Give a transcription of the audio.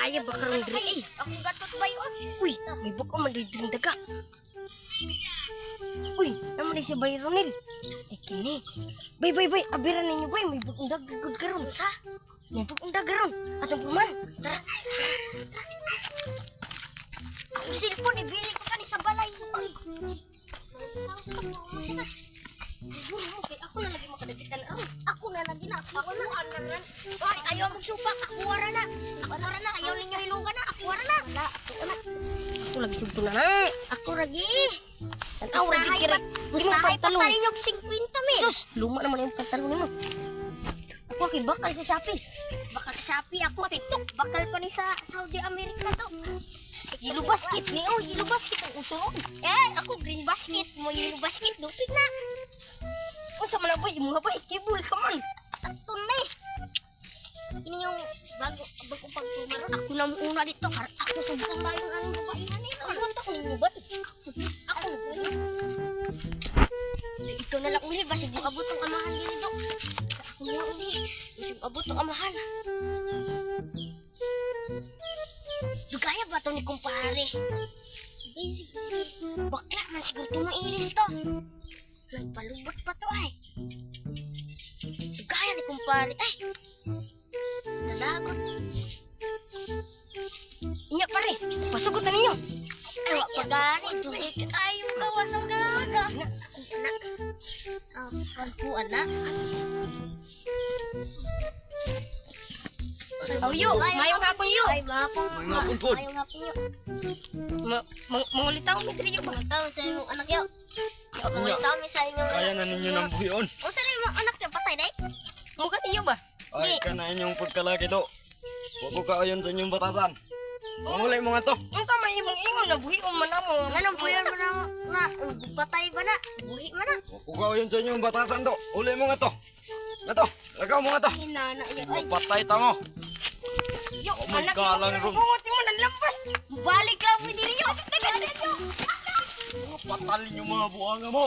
Dugaya ba karon diri? Ako gatot ba yun? Uy, may buko man diri daga. Uy, naman si Bay Ronel. Kini. Bay, abira ninyo bay, may bukong dagagod karon sa. May bukong dagaron. Atong puman. Tara. Ang cellphone, ibili ko ka ni sa balay. Ay. Ako na lagi makadagitan. Ako na lagi na. Ako na. Ay, ayaw magsupak. Ako wara na. Ayaw ninyo hilugan na. Ako wara na. Ako lagi sugto na. Ako lagi. Tanaw lagi kira. Gusto mo Usahay pa pantalon. tayo yung 50 mil. Sus, luma naman yung pantalon nimo. Ako kay bakal sa Shopee. Bakal sa Shopee ako. TikTok. Bakal pa ni sa Saudi America to. Yellow basket ni yellow basket ang usulog. Ako green basket. Mo yung basket. Lupit na. Unsa man boy, imo boy, kibul ka man. Sakto na eh. Ini yung bago pagsumaron. Ako na una dito. Ako subukan ba yung anong babaihan eh. Ano ta ko nimo ba? Ako. Ikaw na lang uli. Basig mo abot ang amahan din ito. Ako na lang uli. Basig abot ang amahan. Dugaya ba ito ni kumpare? Basic si bakla man siguro tumailis to. Nagpalubot pa to ay. Dugaya ni kumpare. Ay! Dalagot. Inya pare, pasugot na ninyo. Ay, wak pagani. Dulit kayong gawas ang galaga. Ako anak. Oh, yo, mayong hapon yo. Ay, mapong. Mayong hapon po. Mayong hapon yo. Mangulitaw mi diri yo ba? Tawag sa inyong anak yo. Mangulitaw mi sa inyong... Kaya na ninyo ng buhion. O, saan yung anak niya? Patay, day? Mukha niyo ba? Ay, ka na inyong pagkalaki to. Huwag ko kaayon sa inyong batasan. Mangulay mo nga to. Unsa may imong ingon na buhi man namo. Anong buyan mo na? Patay ba na? Buhi mo na? Huwag ko kaayon sa inyong batasan to. Ulay mo nga to. Nga to. Lagaw mo nga to. Hinana yun. Ay, Magpatay tamo. Yo, Oh my anak God, lang ron. bungot mo nang lampas. balik lang mo diri yo. Tagal yo. Mga patalin yung mga buhanga mo.